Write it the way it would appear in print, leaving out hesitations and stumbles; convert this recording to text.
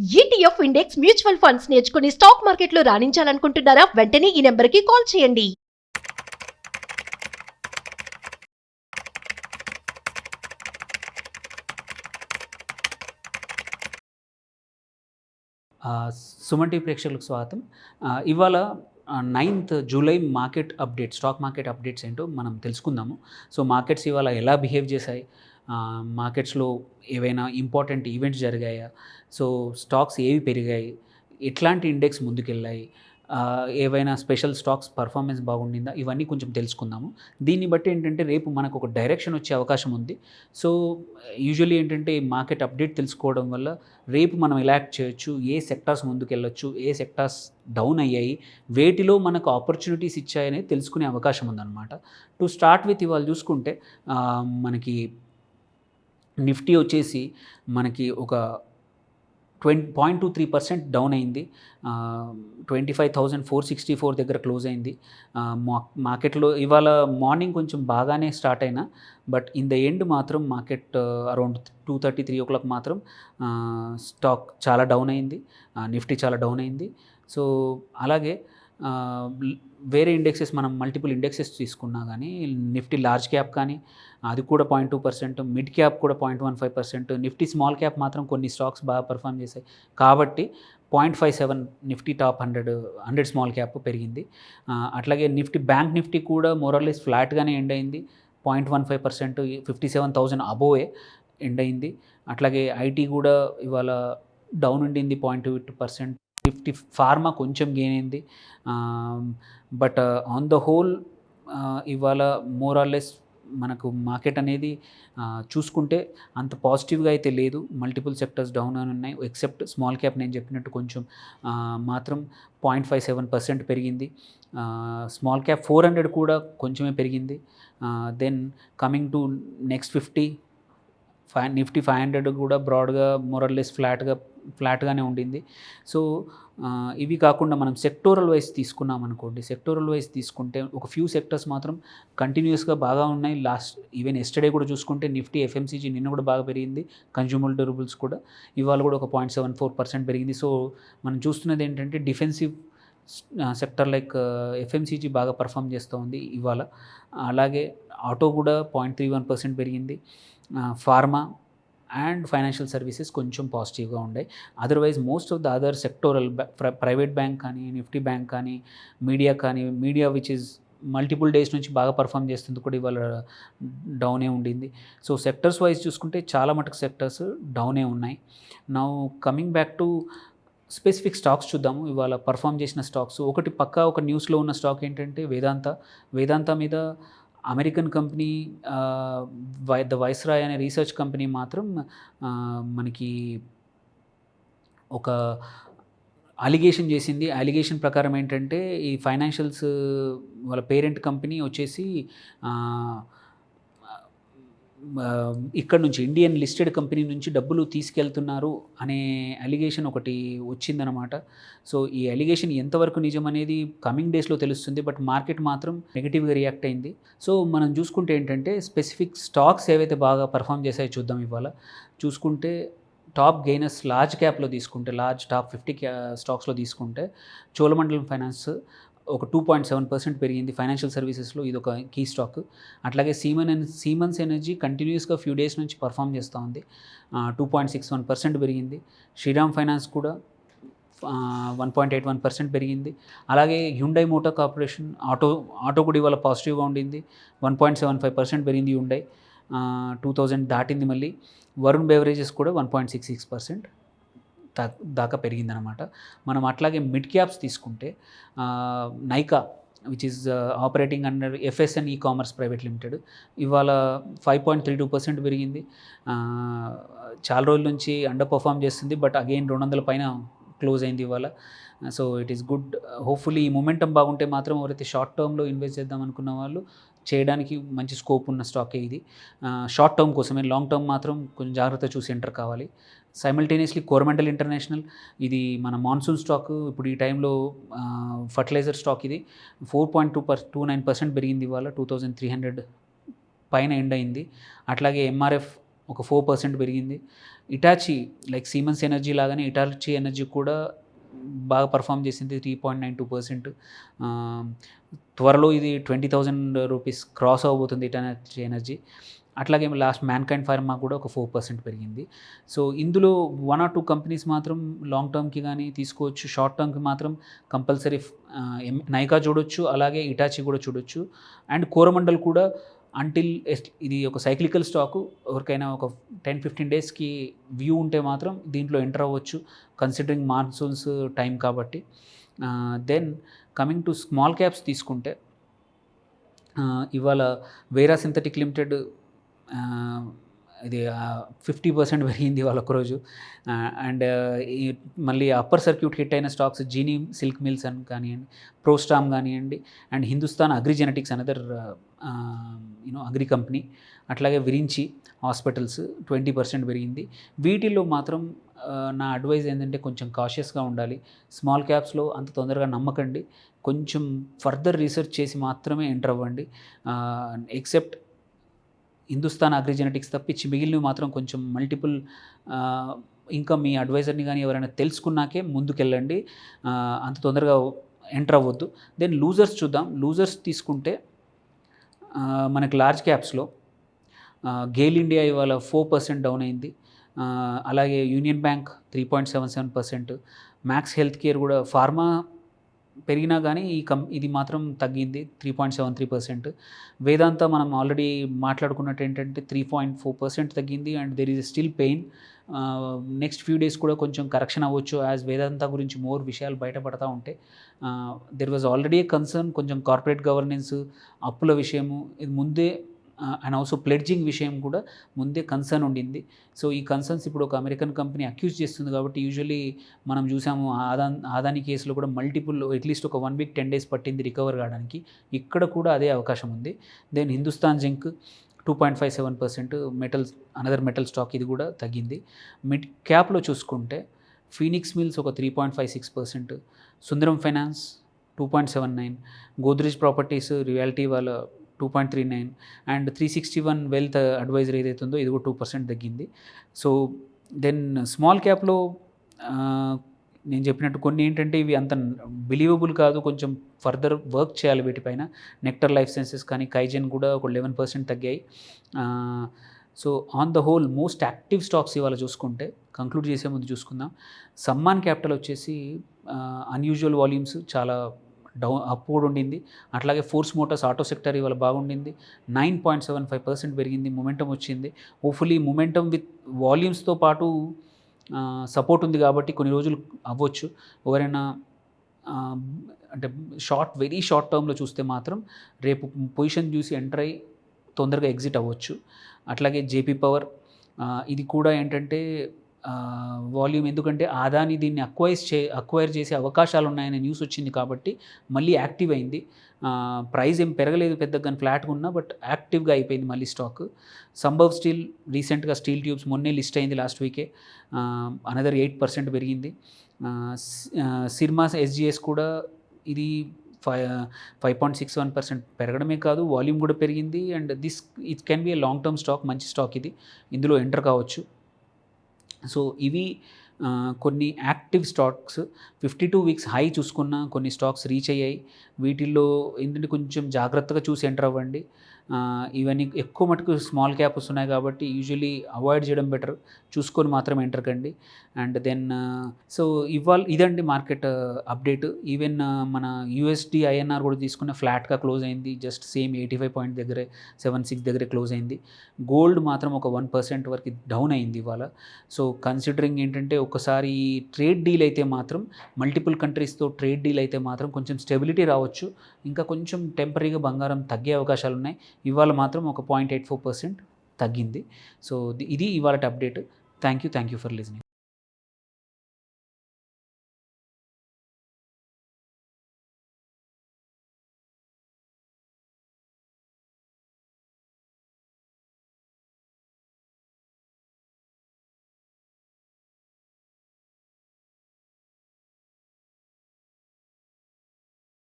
ETF index mutual funds నేర్చుకుని stock మార్కెట్లో రాణించాలనుకుంటున్నారా? వెంటనే ఈ నెంబర్కి కాల్ చేయండి. సుమన్ టీవీ ప్రేక్షకులకు స్వాగతం. ఇవాళ 9th July stock market updates ఏంటో మనం తెలుసుకుందాము. సో మార్కెట్స్ ఇవాళ ఎలా బిహేవ్ చేశాయి, మార్కెట్స్లో ఏవైనా ఇంపార్టెంట్ ఈవెంట్స్ జరిగాయా, సో స్టాక్స్ ఏవి పెరిగాయి, ఎట్లాంటి ఇండెక్స్ ముందుకెళ్ళాయి, ఏవైనా స్పెషల్ స్టాక్స్ పర్ఫార్మెన్స్ బాగుండిందా, ఇవన్నీ కొంచెం తెలుసుకుందాము. దీన్ని బట్టి ఏంటంటే రేపు మనకు ఒక డైరెక్షన్ వచ్చే అవకాశం ఉంది. సో యూజువల్లీ ఏంటంటే మార్కెట్ అప్డేట్ తెలుసుకోవడం వల్ల రేపు మనం ఎలా యాక్ట్ చేయొచ్చు, ఏ సెక్టార్స్ ముందుకెళ్ళొచ్చు, ఏ సెక్టార్స్ డౌన్ అయ్యాయి, వేటిలో మనకు ఆపర్చునిటీస్ ఇచ్చాయనేది తెలుసుకునే అవకాశం ఉందన్నమాట. టు స్టార్ట్ విత్ ఇవాళ చూసుకుంటే మనకి నిఫ్టీ వచ్చేసి మనకి ఒక 0.23% డౌన్ అయింది. 25,464 దగ్గర క్లోజ్ అయింది. మార్కెట్లో ఇవాళ మార్నింగ్ కొంచెం బాగానే స్టార్ట్ అయినా, బట్ ఇన్ ద ఎండ్ మాత్రం మార్కెట్ అరౌండ్ 2:30, 3 మాత్రం స్టాక్ చాలా డౌన్ అయింది, నిఫ్టీ చాలా డౌన్ అయింది. సో అలాగే వేరే ఇండెక్సెస్ మనం మల్టిపుల్ ఇండెక్సెస్ తీసుకున్నా కానీ నిఫ్టీ లార్జ్ క్యాప్ కానీ అది కూడా 0.2%, మిడ్ క్యాప్ కూడా 0.15%, నిఫ్టీ స్మాల్ క్యాప్ మాత్రం కొన్ని స్టాక్స్ బాగా పర్ఫామ్ చేశాయి కాబట్టి 0.57 నిఫ్టీ టాప్ 100 స్మాల్ క్యాప్ పెరిగింది. అట్లాగే బ్యాంక్ నిఫ్టీ కూడా మోరల్లెస్ ఫ్లాట్గానే ఎండ్ అయింది. 0.15%, 57,000 అబోవే ఎండ్ అయింది. అట్లాగే ఐటీ కూడా ఇవాళ డౌన్ ఉండింది 0.2%. నిఫ్టీ ఫార్మా కొంచెం గెయిన్ అయింది. బట్ ఆన్ ద హోల్ ఇవాళ మోరాల్లెస్ మనకు మార్కెట్ అనేది చూసుకుంటే అంత పాజిటివ్గా అయితే లేదు. మల్టిపుల్ సెక్టర్స్ డౌన్ అని ఉన్నాయి, ఎక్సెప్ట్ స్మాల్ క్యాప్ నేను చెప్పినట్టు కొంచెం మాత్రం 0.57% పెరిగింది. స్మాల్ క్యాప్ 400 కూడా కొంచెమే పెరిగింది. Then coming to next Nifty 500 కూడా బ్రాడ్గా మోరల్లెస్ ఫ్లాట్గానే ఉండింది. సో ఇవి కాకుండా మనం సెక్టోరల్ వైజ్ తీసుకున్నాం అనుకోండి, సెక్టోరల్ వైజ్ తీసుకుంటే ఒక ఫ్యూ సెక్టర్స్ మాత్రం కంటిన్యూస్గా బాగా ఉన్నాయి. ఈవెన్ ఎస్టర్డే కూడా చూసుకుంటే నిఫ్టీ ఎఫ్ఎంసీజీ నిన్న కూడా బాగా పెరిగింది, కన్జ్యూమర్ డ్యూరబుల్స్ కూడా ఇవాళ కూడా ఒక 0.74% పెరిగింది. సో మనం చూస్తున్నది ఏంటంటే డిఫెన్సివ్ సెక్టర్ లైక్ ఎఫ్ఎంసీజీ బాగా పర్ఫామ్ చేస్తూ ఉంది ఇవాళ. అలాగే ఆటో కూడా 0.31% పెరిగింది. ఫార్మా అండ్ ఫైనాన్షియల్ సర్వీసెస్ కొంచెం పాజిటివ్గా ఉన్నాయి. Otherwise most of the other sectoral private bank కానీ, నిఫ్టీ బ్యాంక్ కానీ, media which is multiple days నుంచి బాగా పర్ఫామ్ చేస్తుంది కూడా ఇవాళ డౌనే ఉండింది. సో సెక్టర్స్ వైజ్ చూసుకుంటే చాలా మటుకు సెక్టర్స్ డౌనే ఉన్నాయి. Now coming back to specific stocks చూద్దాము. ఇవాళ పర్ఫామ్ చేసిన స్టాక్స్ ఒక న్యూస్లో ఉన్న స్టాక్ ఏంటంటే వేదాంత మీద అమెరికన్ కంపెనీ ద వైస్రాయ్ అనే రీసెర్చ్ కంపెనీ మాత్రం మనకి ఒక అలిగేషన్ చేసింది. అలిగేషన్ ప్రకారం ఏంటంటే ఈ ఫైనాన్షియల్స్ వాళ్ళ పేరెంట్ కంపెనీ వచ్చేసి ఇక్కడ నుంచి ఇండియన్ లిస్టెడ్ కంపెనీ నుంచి డబ్బులు తీసుకెళ్తున్నారు అనే అలిగేషన్ ఒకటి వచ్చిందనమాట. సో ఈ అలిగేషన్ ఎంతవరకు నిజం అనేది కమింగ్ డేస్లో తెలుస్తుంది, బట్ మార్కెట్ మాత్రం నెగిటివ్గా రియాక్ట్ అయింది. సో మనం చూసుకుంటే ఏంటంటే స్పెసిఫిక్ స్టాక్స్ ఏవైతే బాగా పర్ఫామ్ చేసాయో చూద్దాం. ఇవాళ చూసుకుంటే టాప్ గెయినర్స్ లార్జ్ క్యాప్లో తీసుకుంటే, లార్జ్ టాప్ 50 స్టాక్స్లో తీసుకుంటే చోళమండలం ఫైనాన్స్ ఒక 2.7% పెరిగింది. ఫైనాన్షియల్ సర్వీసెస్లో ఇది ఒక కీ స్టాక్. అట్లాగే సీమన్స్ ఎనర్జీ కంటిన్యూస్గా ఫ్యూ డేస్ నుంచి పర్ఫామ్ చేస్తూ ఉంది, 2.61% పెరిగింది. శ్రీరామ్ ఫైనాన్స్ కూడా 1.81% పెరిగింది. అలాగే హ్యుండై మోటార్ కార్పొరేషన్ ఆటో కూడా ఇవాళ పాజిటివ్గా ఉండింది, 1.75% పెరిగింది. హ్యుండై 2000 దాటింది. మళ్ళీ వరుణ్ బెవరేజెస్ కూడా 1.66% దాకా పెరిగిందనమాట. మనం అట్లాగే మిడ్ క్యాప్స్ తీసుకుంటే Nykaa which is operating under FSN ecommerce private limited ఇవాళ 5.32% పెరిగింది. చాలా రోజుల నుంచి అండర్ పర్ఫామ్ చేస్తుంది, బట్ అగైన్ 200 పైన క్లోజ్ అయింది ఇవాళ. So it is good. Hopefully ఈ మొమెంటం బాగుంటే మాత్రం ఎవరైతే షార్ట్ టర్మ్లో ఇన్వెస్ట్ చేద్దాం అనుకున్న వాళ్ళు చేయడానికి మంచి స్కోప్ ఉన్న స్టాకే ఇది. షార్ట్ టర్మ్ కోసమే, లాంగ్ టర్మ్ మాత్రం కొంచెం జాగ్రత్త చూసి ఎంటర్ కావాలి. సైమల్టేనియస్లీ కోరమండల్ ఇంటర్నేషనల్, ఇది మన మాన్సూన్ స్టాక్. ఇప్పుడు ఈ టైంలో ఫర్టిలైజర్ స్టాక్ ఇది 4.29% పెరిగింది ఇవాళ, 2300 పైన ఎండ్ అయింది. అట్లాగే ఎంఆర్ఎఫ్ ఒక 4% పెరిగింది. ఇటాచి లైక్ సీమెన్స్ ఎనర్జీ లాగానే ఇటాచి ఎనర్జీ కూడా బాగా పర్ఫామ్ చేసింది 3.92%. త్వరలో ఇది 20,000 రూపీస్ క్రాస్ అవబోతుంది ఇటాచి ఎనర్జీ. అట్లాగే లాస్ట్ మ్యాన్కైండ్ ఫార్మా కూడా ఒక 4% పెరిగింది. సో ఇందులో 1 or 2 కంపెనీస్ మాత్రం లాంగ్ టర్మ్కి కానీ తీసుకోవచ్చు, షార్ట్ టర్మ్కి మాత్రం కంపల్సరీ నైకా చూడొచ్చు, అలాగే ఇటాచి కూడా చూడొచ్చు. అండ్ కోరమండల్ కూడా అంటిల్ ఇది ఒక సైక్లికల్ స్టాకు, ఎవరికైనా ఒక 10-15 డేస్కి వ్యూ ఉంటే మాత్రం దీంట్లో ఎంటర్ అవ్వచ్చు, కన్సిడరింగ్ మాన్సూన్స్ టైం కాబట్టి. Then coming to small caps తీసుకుంటే ఇవాళ వేరా సింథటిక్ లిమిటెడ్ ఇది 50% పెరిగింది వాళ్ళ ఒకరోజు. అండ్ మళ్ళీ అప్పర్ సర్క్యూట్ హిట్ అయిన స్టాక్స్ జీనీ సిల్క్ మిల్స్ అని కానివ్వండి, ప్రోస్టామ్ కానివ్వండి, and Hindustan agrigenetics another agri company, అట్లాగే విరించి హాస్పిటల్స్ 20% పెరిగింది. వీటిల్లో మాత్రం నా అడ్వైజ్ ఏంటంటే కొంచెం కాషియస్గా ఉండాలి. స్మాల్ క్యాప్స్లో అంత తొందరగా నమ్మకండి, కొంచెం ఫర్దర్ రీసెర్చ్ చేసి మాత్రమే ఎంటర్ అవ్వండి. ఎక్సెప్ట్ హిందుస్థాన్ అగ్రిజెనెటిక్స్ తప్పించి మిగిలినవి మాత్రం కొంచెం మల్టిపుల్ ఇంకా మీ అడ్వైజర్ని కానీ ఎవరైనా తెలుసుకున్నాకే ముందుకెళ్ళండి, అంత తొందరగా ఎంటర్ అవ్వద్దు. దెన్ లూజర్స్ చూద్దాం. లూజర్స్ తీసుకుంటే మనకి లార్జ్ క్యాప్స్లో గెయిల్ ఇండియా ఇవాళ 4% డౌన్ అయింది. అలాగే union bank 3.77%, max health care కూడా ఫార్మా పెరిగినా కానీ ఇది మాత్రం తగ్గింది 3.73%. వేదాంత మనం ఆల్రెడీ మాట్లాడుకున్నట్టు ఏంటంటే 3.4% తగ్గింది. And there is still pain. Next few days కూడా కొంచెం కరెక్షన్ అవ్వచ్చు యాజ్ వేదాంత గురించి మోర్ విషయాలు బయటపడతా ఉంటే. There was already A concern, కొంచెం కార్పొరేట్ గవర్నెన్స్, అప్పుల విషయము ఇది ముందే, అండ్ ఆల్సో ప్లెడ్జింగ్ విషయం కూడా ముందే కన్సర్న్ ఉండింది. సో ఈ కన్సర్న్స్ ఇప్పుడు ఒక అమెరికన్ కంపెనీ అక్యూజ్ చేస్తుంది కాబట్టి యూజువల్లీ మనం చూసాము ఆదాని కేసులో కూడా మల్టిపుల్ అట్లీస్ట్ ఒక 1 week 10 days పట్టింది రికవర్ కావడానికి. ఇక్కడ కూడా అదే అవకాశం ఉంది. Then Hindustan Zinc 2.57%, metals another metal stock ఇది కూడా తగ్గింది. మిడ్ క్యాప్లో చూసుకుంటే ఫీనిక్స్ మిల్స్ ఒక 3.56%, సుందరం ఫైనాన్స్ 2.79%, గోద్రేజ్ ప్రాపర్టీస్ రియాలిటీ వాళ్ళ 2.39%, అండ్ 361 వెల్త్ అడ్వైజర్ ఏదైతే ఉందో ఇది కూడా 2% తగ్గింది. సో దెన్ స్మాల్ క్యాప్లో నేను చెప్పినట్టు కొన్ని ఏంటంటే ఇవి అంత బిలీవబుల్ కాదు, కొంచెం ఫర్దర్ వర్క్ చేయాలి వీటిపైన. నెక్టర్ లైఫ్ సైన్సెస్ కానీ కైజెన్ కూడా ఒక 11% తగ్గాయి. So on the whole most active stocks ఇవాళ చూసుకుంటే కంక్లూడ్ చేసే ముందు చూసుకుందాం. సమ్మాన్ క్యాపిటల్ వచ్చేసి అన్యూజువల్ వాల్యూమ్స్ చాలా అప్వర్డ్ ఉండింది. అట్లాగే ఫోర్స్ మోటార్స్ ఆటో సెక్టర్ ఇవాళ బాగుండింది, 9.75% పెరిగింది, మొమెంటం వచ్చింది. హోప్ఫుల్లీ మొమెంటం విత్ వాల్యూమ్స్తో పాటు సపోర్ట్ ఉంది కాబట్టి కొన్ని రోజులు అవ్వచ్చు. ఎవరైనా అంటే వెరీ షార్ట్ టర్మ్లో చూస్తే మాత్రం రేపు పొజిషన్ చూసి ఎంటర్ అయ్యి తొందరగా ఎగ్జిట్ అవ్వచ్చు. అట్లాగే జేపీ పవర్ ఇది కూడా ఏంటంటే వాల్యూమ్, ఎందుకంటే ఆదాని దీన్ని అక్వైర్ చేసే అవకాశాలు ఉన్నాయనే న్యూస్ వచ్చింది కాబట్టి మళ్ళీ యాక్టివ్ అయింది. ప్రైస్ ఏం పెరగలేదు పెద్దగా, కానీ ఫ్లాట్గా ఉన్నా బట్ యాక్టివ్గా అయిపోయింది మళ్ళీ స్టాక్. సంభవ్ స్టీల్ రీసెంట్గా స్టీల్ ట్యూబ్స్ మొన్నే లిస్ట్ అయింది లాస్ట్ వీకే, అనదర్ 8% పెరిగింది. సిర్మాస్ ఎస్జిఎస్ కూడా ఇది 5.61% పెరగడమే కాదు వాల్యూమ్ కూడా పెరిగింది. And it can be a long term stock, మంచి స్టాక్ ఇది, ఇందులో ఎంటర్ కావచ్చు. సో ఇవి కొన్ని యాక్టివ్ స్టాక్స్. 52 weeks హై చూసుకున్న కొన్ని స్టాక్స్ రీచ్ అయ్యాయి. వీటిల్లో ఏంటంటే కొంచెం జాగ్రత్తగా చూసి ఎంటర్ అవ్వండి. ఇవన్నీ ఎక్కువ మటుకు స్మాల్ క్యాప్ వస్తున్నాయి కాబట్టి యూజువలీ అవాయిడ్ చేయడం బెటర్, చూసుకొని మాత్రం ఎంటర్ కండి. అండ్ దెన్ సో ఇదండి మార్కెట్ అప్డేట్. ఈవెన్ మన యూఎస్డి ఐఎన్ఆర్ కూడా తీసుకున్న ఫ్లాట్గా క్లోజ్ అయింది, జస్ట్ సేమ్ 85 పాయింట్ దగ్గరే 76 దగ్గరే క్లోజ్ అయింది. గోల్డ్ మాత్రం ఒక 1% వరకు డౌన్ అయింది ఇవాళ. సో కన్సిడరింగ్ ఏంటంటే ఒకసారి ట్రేడ్ డీల్ అయితే మాత్రం, మల్టిపుల్ కంట్రీస్తో ట్రేడ్ డీల్ అయితే మాత్రం కొంచెం స్టెబిలిటీ రావచ్చు, ఇంకా కొంచెం టెంపరీగా బంగారం తగ్గే అవకాశాలు ఉన్నాయి. ఇవాళ మాత్రం ఒక 0.84% తగ్గింది. సో ఇది ఇవాళ update. Thank you for listening.